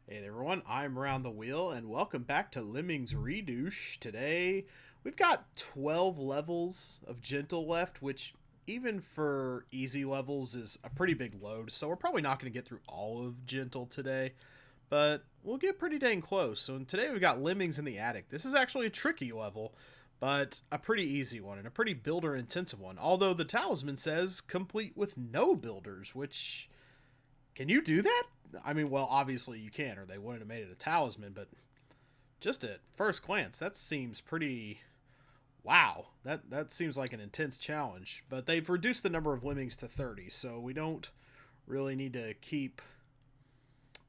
Hey there everyone, I'm Round the Wheel, and welcome back to Lemmings Redux. Today, we've got 12 levels of Gentle left, which even for easy levels is a pretty big load, so we're probably not going to get through all of Gentle today, but we'll get pretty dang close. So today we've got Lemmings in the Attic. This is actually a tricky level, but a pretty easy one, and a pretty builder-intensive one, although the talisman says complete with no builders, which... Can you do that? I mean, well, obviously you can, or they wouldn't have made it a talisman, but just at first glance, that seems pretty... Wow. That seems like an intense challenge. But they've reduced the number of lemmings to 30, so we don't really need to keep...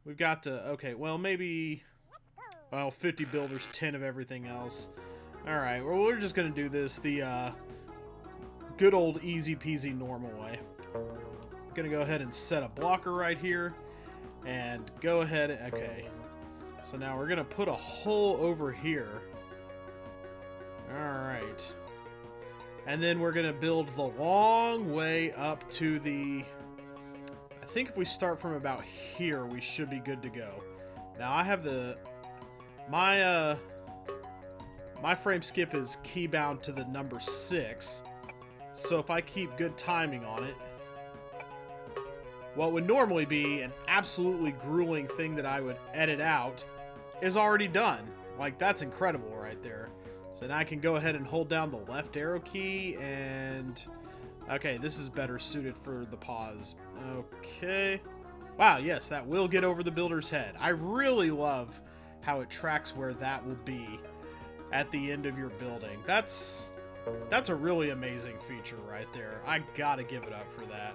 We've got to... Okay, well, maybe... Well, 50 builders, 10 of everything else. Alright, well, we're just going to do this the good old easy peasy normal way. Gonna go ahead and set a blocker right here and go ahead. Okay, so now we're gonna put a hole over here. All right, and then we're gonna build the long way up to the... I think if we start from about here, we should be good to go. Now I have the my frame skip is key bound to the number 6, so if I keep good timing on it, what would normally be an absolutely grueling thing that I would edit out is already done. Like, that's incredible right there. So now I can go ahead and hold down the left arrow key and... Okay, this is better suited for the pause. Okay. Wow, yes, that will get over the builder's head. I really love how it tracks where that will be at the end of your building. That's a really amazing feature right there. I gotta give it up for that.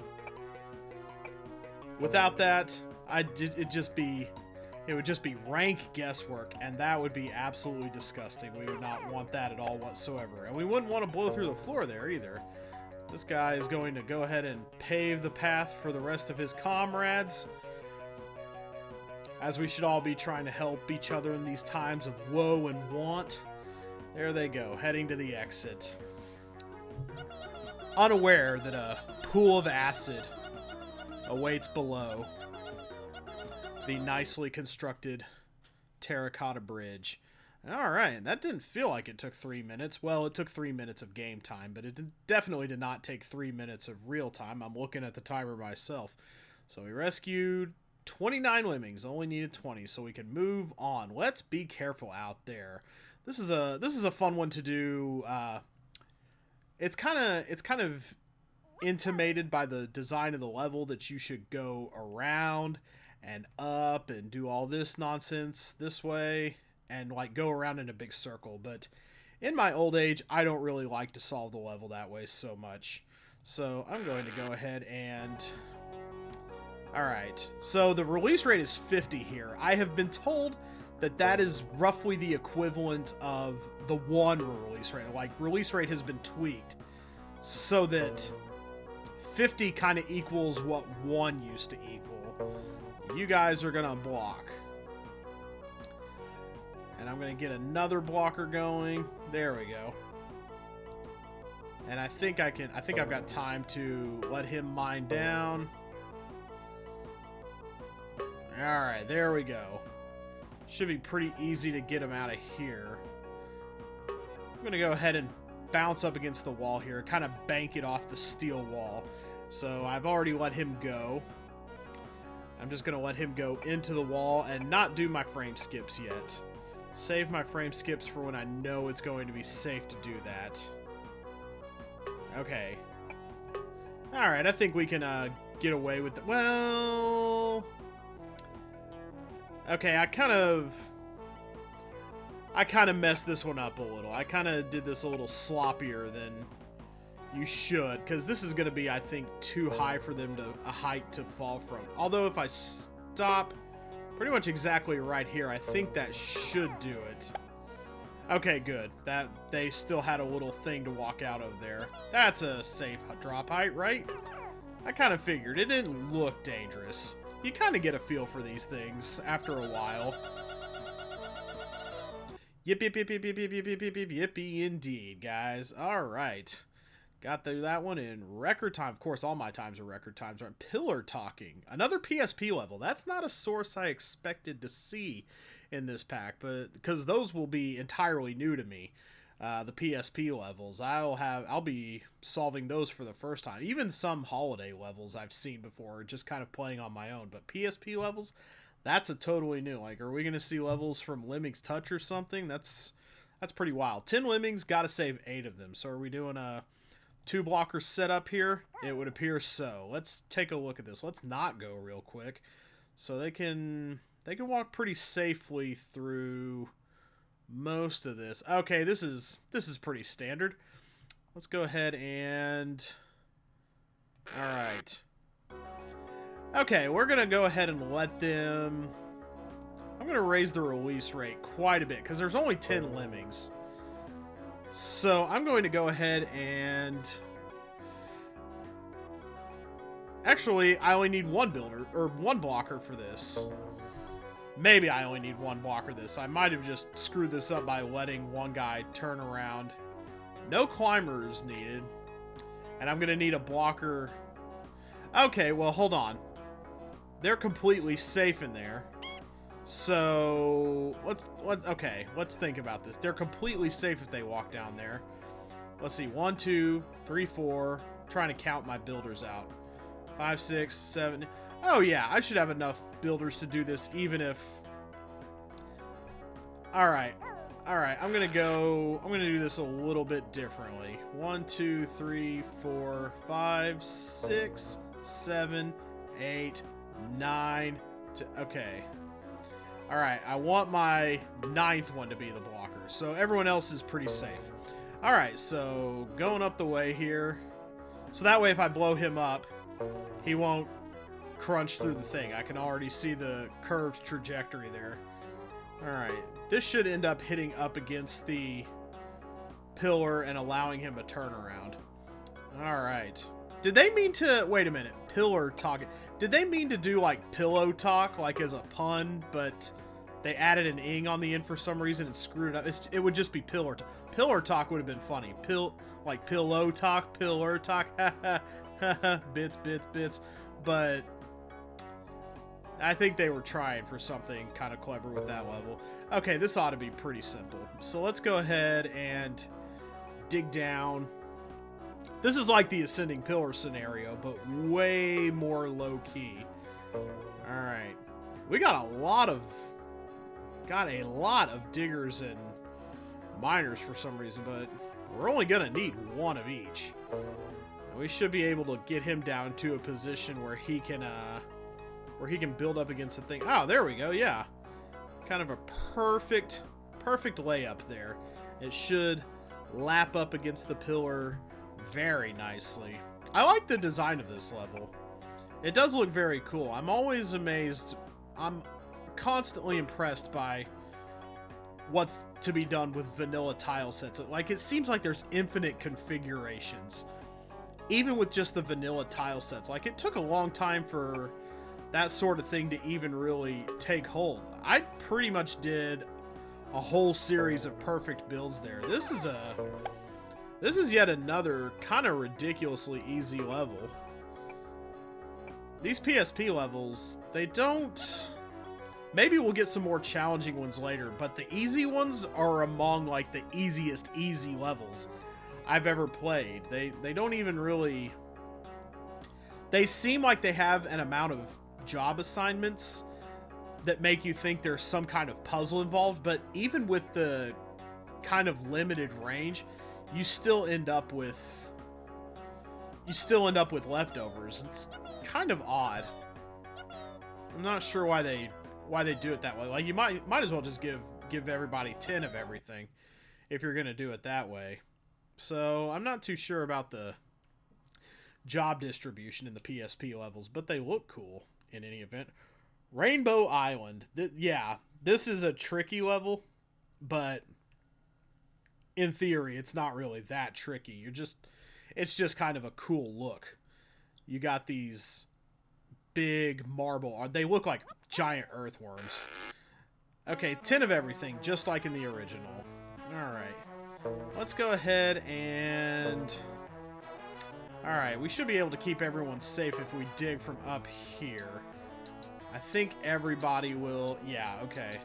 Without that, it would just be rank guesswork, and that would be absolutely disgusting. We would not want that at all whatsoever. And we wouldn't want to blow through the floor there either. This guy is going to go ahead and pave the path for the rest of his comrades, as we should all be trying to help each other in these times of woe and want. There they go, heading to the exit. Unaware that a pool of acid awaits below the nicely constructed terracotta bridge. Alright, that didn't feel like it took 3 minutes. Well, it took 3 minutes of game time, but it definitely did not take 3 minutes of real time. I'm looking at the timer myself. So we rescued 29 lemmings, only needed 20, so we can move on. Let's be careful out there. This is a fun one to do. It's kind of intimated by the design of the level that you should go around and up and do all this nonsense this way and like go around in a big circle, but in my old age I don't really like to solve the level that way so much, so I'm going to go ahead and... Alright, so the release rate is 50 here. I have been told that that is roughly the equivalent of the 1 release rate. Like, release rate has been tweaked so that 50 kind of equals what 1 used to equal. You guys are gonna block. And I'm gonna get another blocker going. There we go. And I think I've got time to let him mine down. Alright, there we go. Should be pretty easy to get him out of here. I'm gonna go ahead and bounce up against the wall here, kind of bank it off the steel wall. So I've already let him go. I'm just going to let him go into the wall and not do my frame skips yet. Save my frame skips for when I know it's going to be safe to do that. Okay. Alright, I think we can get away with it. Well... Okay, I kind of messed this one up a little. I kind of did this a little sloppier than you should, because this is going to be, I think, too high for them to a height to fall from. Although if I stop pretty much exactly right here, I think that should do it. Okay, good. That they still had a little thing to walk out of there. That's a safe drop height, right? I kind of figured. It didn't look dangerous. You kind of get a feel for these things after a while. Yip, yip, yip, yip, yip, yip, yip, yip, yip, yippee indeed, guys. Alright. Got through that one in record time. Of course, all my times are record times. Right? Pillar talking. Another PSP level. That's not a source I expected to see in this pack, but because those will be entirely new to me. The PSP levels. I'll be solving those for the first time. Even some holiday levels I've seen before, just kind of playing on my own. But PSP levels, that's a totally new. Like, are we going to see levels from Lemmings Touch or something? That's pretty wild. 10 Lemmings, got to save 8 of them. So are we doing a 2-blocker setup here? It would appear so. Let's take a look at this. Let's not go real quick. So they can walk pretty safely through most of this. Okay, this is pretty standard. Let's go ahead and... Alright. Okay, we're going to go ahead and let them... I'm going to raise the release rate quite a bit because there's only 10 Lemmings. So I'm going to go ahead and... Actually, I only need one builder, or one blocker for this. Maybe I only need one blocker this. I might have just screwed this up by letting one guy turn around. No climbers needed. And I'm going to need a blocker. Okay, well, hold on. They're completely safe in there. So, let's think about this. They're completely safe if they walk down there. Let's see. 1, 2, 3, 4. I'm trying to count my builders out. 5, 6, 7. Oh, yeah. I should have enough builders to do this, even if... Alright. Alright. I'm going to do this a little bit differently. 1, 2, 3, 4, 5, 6, 7, 8, 9. Okay. Alright, I want my 9th one to be the blocker, so everyone else is pretty safe. Alright, so going up the way here. So that way if I blow him up, he won't crunch through the thing. I can already see the curved trajectory there. Alright, this should end up hitting up against the pillar and allowing him a turnaround. Alright. Did they mean to... Wait a minute. Pillar talk. Did they mean to do, like, pillow talk, like as a pun, but... They added an ing on the end for some reason and screwed it up. It would just be pillar talk. Pillar talk would have been funny. Like pillow talk, pillar talk. Bits. But I think they were trying for something kind of clever with that level. Okay, this ought to be pretty simple. So let's go ahead and dig down. This is like the ascending pillar scenario, but way more low-key. Alright. We got a lot of diggers and miners for some reason, but we're only gonna need one of each. We should be able to get him down to a position where he can build up against the thing. Oh, there we go. Yeah, kind of a perfect layup there. It should lap up against the pillar very nicely. I like the design of this level. It does look very cool. I'm always amazed. I'm constantly impressed by what's to be done with vanilla tile sets. Like, it seems like there's infinite configurations, even with just the vanilla tile sets. Like, it took a long time for that sort of thing to even really take hold. I pretty much did a whole series of perfect builds there. This is yet another kind of ridiculously easy level. These PSP levels, they don't... Maybe we'll get some more challenging ones later, but the easy ones are among, like, the easiest easy levels I've ever played. They don't even really... They seem like they have an amount of job assignments that make you think there's some kind of puzzle involved, but even with the kind of limited range, you still end up with leftovers. It's kind of odd. I'm not sure why they do it that way. Like, you might as well just give everybody 10 of everything if you're gonna do it that way. So I'm not too sure about the job distribution in the PSP levels, but they look cool in any event. Rainbow Island. Yeah, this is a tricky level, but in theory, it's not really that tricky. It's just kind of a cool look. You got these big marble. They look like giant earthworms. Okay, 10 of everything, just like in the original. Alright. Let's go ahead and Alright, we should be able to keep everyone safe if we dig from up here. I think everybody will... Yeah, okay.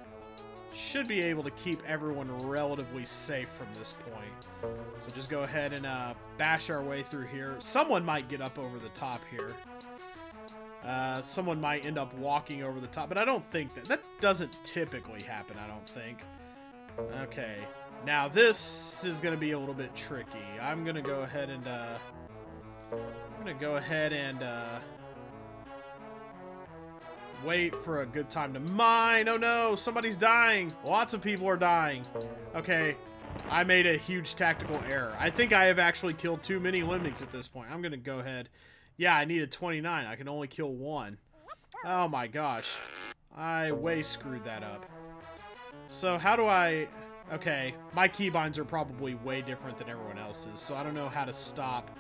Should be able to keep everyone relatively safe from this point. So just go ahead and bash our way through here. Someone might get up over the top here. Someone might end up walking over the top, but I don't think that doesn't typically happen, I don't think. Okay. Now this is going to be a little bit tricky. I'm going to go ahead and wait for a good time to mine. Oh no, somebody's dying. Lots of people are dying. Okay, I made a huge tactical error. I think I have actually killed too many lemmings at this point. I'm gonna go ahead. Yeah, I needed 29. I can only kill 1. Oh my gosh. I way screwed that up. So how do I... Okay, my keybinds are probably way different than everyone else's, so I don't know how to stop.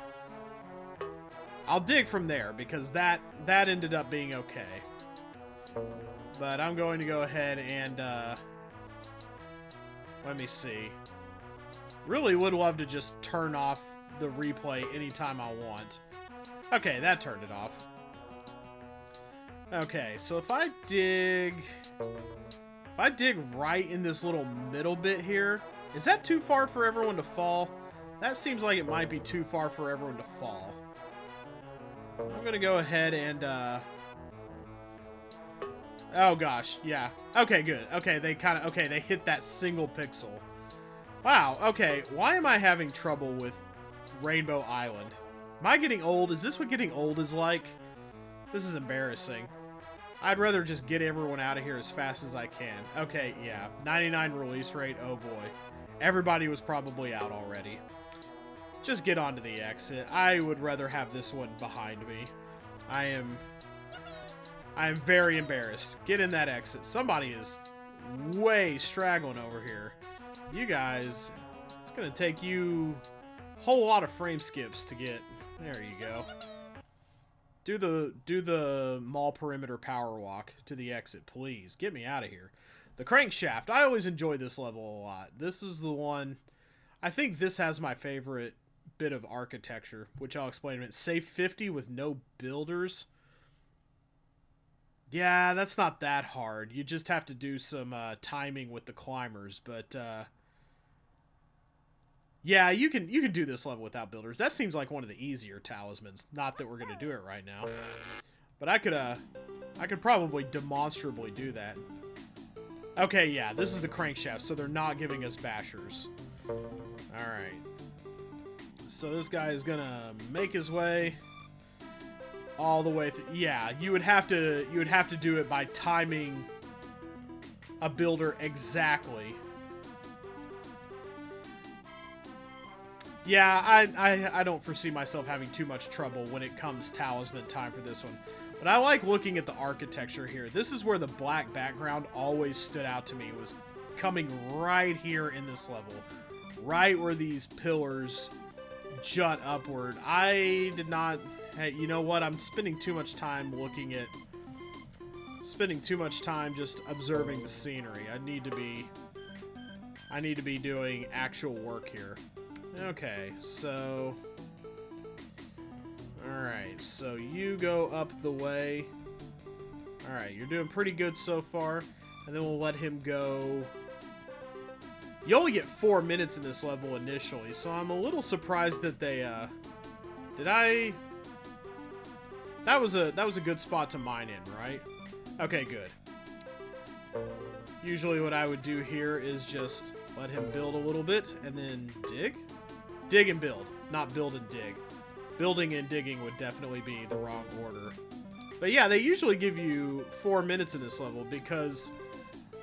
I'll dig from there, because that ended up being okay. But I'm going to go ahead and, let me see. Really would love to just turn off the replay anytime I want. Okay, that turned it off. Okay, so if I dig right in this little middle bit here, is that too far for everyone to fall? That seems like it might be too far for everyone to fall. I'm gonna go ahead and, oh gosh, yeah. Okay, good. Okay, they hit that single pixel. Wow, okay, why am I having trouble with Rainbow Island? Am I getting old? Is this what getting old is like? This is embarrassing. I'd rather just get everyone out of here as fast as I can. Okay, yeah. 99 release rate, oh boy. Everybody was probably out already. Just get onto the exit. I would rather have this one behind me. I am very embarrassed. Get in that exit. Somebody is way straggling over here. You guys, it's gonna take you a whole lot of frame skips to get. There you go. Do the mall perimeter power walk to the exit, please. Get me out of here. The Crankshaft. I always enjoy this level a lot. This is the one. I think this has my favorite bit of architecture, which I'll explain in a minute. Save 50 with no builders. Yeah, that's not that hard. You just have to do some timing with the climbers, but yeah, you can do this level without builders. That seems like one of the easier talismans. Not that we're gonna do it right now, but I could probably demonstrably do that. Okay, yeah, this is the Crankshaft, so they're not giving us bashers. All right. So this guy is gonna make his way all the way through. Yeah, you would have to do it by timing a builder exactly. Yeah, I don't foresee myself having too much trouble when it comes talisman time for this one. But I like looking at the architecture here. This is where the black background always stood out to me. It was coming right here in this level. Right where these pillars jut upward. I did not... Hey, you know what? I'm spending too much time just observing the scenery. I need to be doing actual work here. Okay, so... Alright, so you go up the way. Alright, you're doing pretty good so far. And then we'll let him go... You only get 4 minutes in this level initially, so I'm a little surprised that they, Did I... That was a good spot to mine in, right? Okay, good. Usually what I would do here is just let him build a little bit and then dig? Dig and build, not build and dig. Building and digging would definitely be the wrong order. But yeah, they usually give you 4 minutes in this level because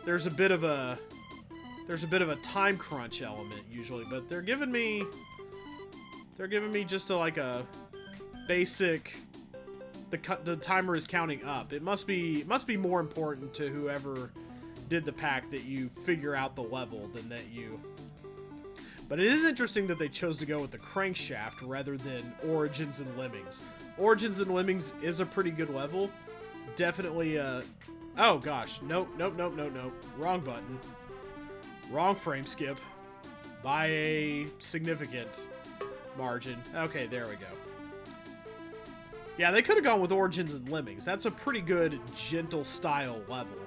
there's a bit of a time crunch element usually, but they're giving me just a basic. The timer is counting up. It must be more important to whoever did the pack that you figure out the level than that you. But it is interesting that they chose to go with the Crankshaft rather than Origins and Lemmings. Origins and Lemmings is a pretty good level. Definitely oh gosh, nope. Wrong button. Wrong frame skip by a significant margin. Okay, there we go. Yeah, they could have gone with Origins and Lemmings. That's a pretty good gentle style level.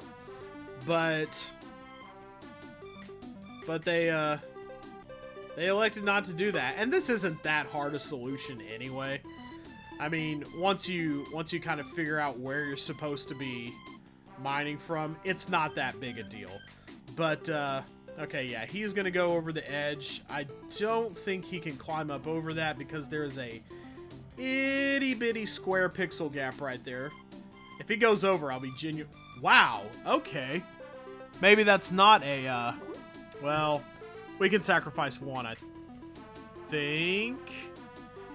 But they elected not to do that. And this isn't that hard a solution anyway. I mean, once you kind of figure out where you're supposed to be mining from, it's not that big a deal. But okay, yeah, he's gonna go over the edge. I don't think he can climb up over that because there's a itty bitty square pixel gap right there. If he goes over, I'll be genuine. Wow, okay. Maybe that's not a, well, we can sacrifice one, I think.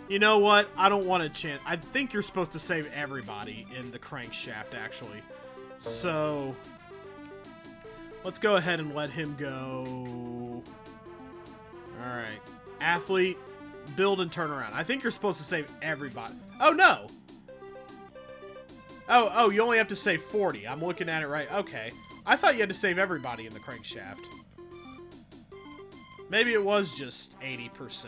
You know what? I don't want a chance. I think you're supposed to save everybody in the crankshaft, actually. So, let's go ahead and let him go. Alright. Athlete, build and turn around. I think you're supposed to save everybody. Oh, no! Oh, you only have to save 40. I'm looking at it right. Okay. I thought you had to save everybody in the crankshaft. Maybe it was just 80%.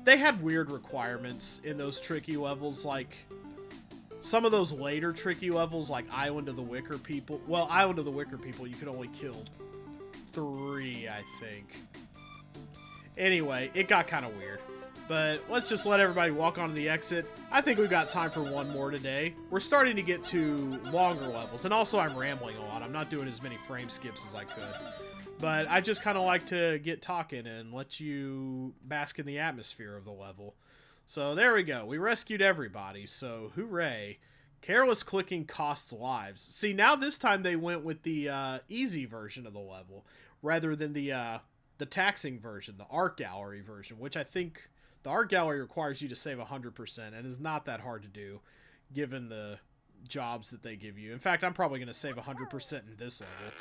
They had weird requirements in those tricky levels, like some of those later tricky levels, like Island of the Wicker People. Well, Island of the Wicker People, you could only kill 3, I think. Anyway, it got kind of weird. But let's just let everybody walk onto the exit. I think we've got time for one more today. We're starting to get to longer levels, and also I'm rambling a lot. I'm not doing as many frame skips as I could. But I just kind of like to get talking and let you bask in the atmosphere of the level. So there we go. We rescued everybody, so hooray. Careless clicking costs lives. See, now this time they went with the easy version of the level, rather than the taxing version, the art gallery version, which I think the art gallery requires you to save 100% and is not that hard to do, given the jobs that they give you. In fact, I'm probably going to save 100% in this level.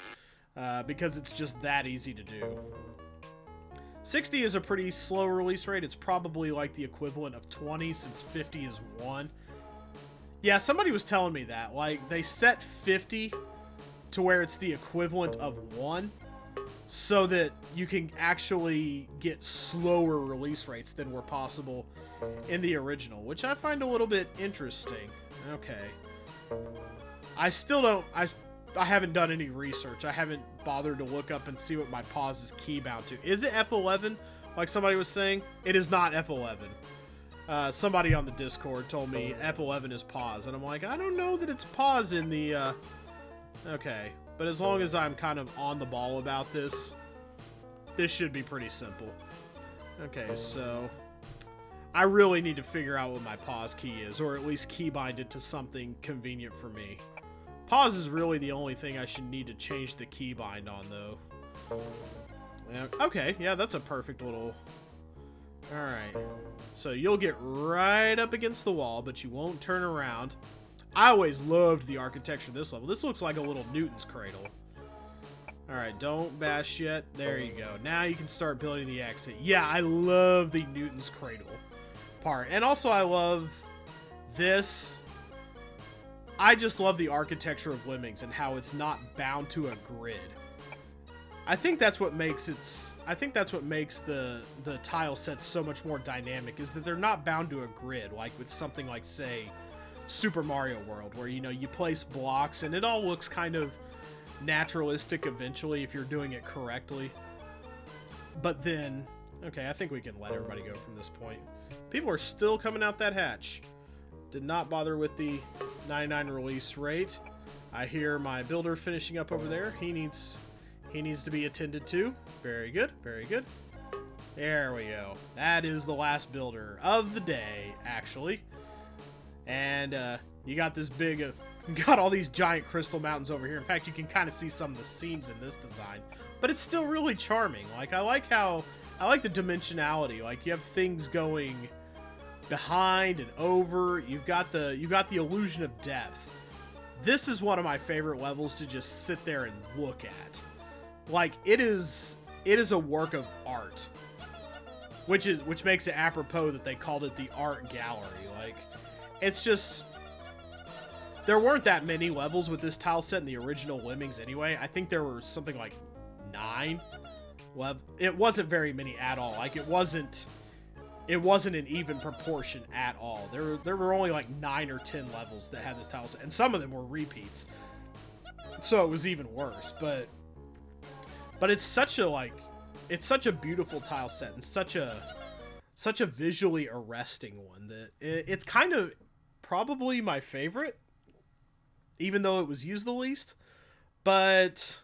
Because it's just that easy to do. 60 is a pretty slow release rate. It's probably like the equivalent of 20 since 50 is 1. Yeah, somebody was telling me that. Like, they set 50 to where it's the equivalent of 1 so that you can actually get slower release rates than were possible in the original, which I find a little bit interesting. Okay. I still don't... I haven't done any research. I haven't bothered to look up and see what my pause is key bound to. Is it F11? Like somebody was saying? It is not F11. Somebody on the Discord told me F11 is pause. And I'm like, I don't know that it's pause in the... Okay. But as long as I'm kind of on the ball about this, this should be pretty simple. Okay, so... I really need to figure out what my pause key is, or at least keybind it to something convenient for me. Pause is really the only thing I should need to change the keybind on, though. Yeah, okay, yeah, that's a perfect little... Alright. So you'll get right up against the wall, but you won't turn around. I always loved the architecture of this level. This looks like a little Newton's cradle. Alright, don't bash yet. There you go. Now you can start building the exit. Yeah, I love the Newton's cradle part. And also I love this... I just love the architecture of Lemmings and how it's not bound to a grid. I think that's what makes the tile sets so much more dynamic, is that they're not bound to a grid like with something like, say, Super Mario World, where, you know, you place blocks and it all looks kind of naturalistic eventually if you're doing it correctly. But then, okay, I think we can let everybody go from this point. People are still coming out that hatch. Did not bother with the 99 release rate. I hear my builder finishing up over there. He needs to be attended to. Very good, very good. There we go. That is the last builder of the day, actually. And you got this big, you got all these giant crystal mountains over here. In fact, you can kind of see some of the seams in this design, but it's still really charming. Like, I like the dimensionality. Like, you have things going behind and over. You've got the illusion of depth. This is one of my favorite levels to just sit there and look at. Like, it is a work of art, which makes it apropos that they called it the art gallery. Like, it's just, there weren't that many levels with this tile set in the original Lemmings anyway. I think there were something like 9. It wasn't very many at all. Like, it wasn't it wasn't an even proportion at all. There were only like 9 or 10 levels that had this tile set, and some of them were repeats, so it was even worse. But it's such a beautiful tile set, and such a visually arresting one that it's kind of probably my favorite, even though it was used the least. But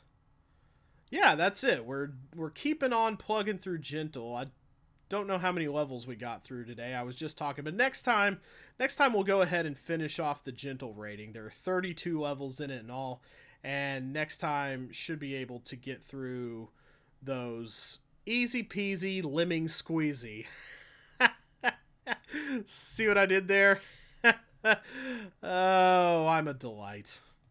yeah, that's it. We're keeping on plugging through Gentle. I don't know how many levels we got through today. I was just talking, but next time we'll go ahead and finish off the Gentle rating. There are 32 levels in it in all, and next time should be able to get through those easy peasy lemming squeezy. See what I did there? Oh, I'm a delight.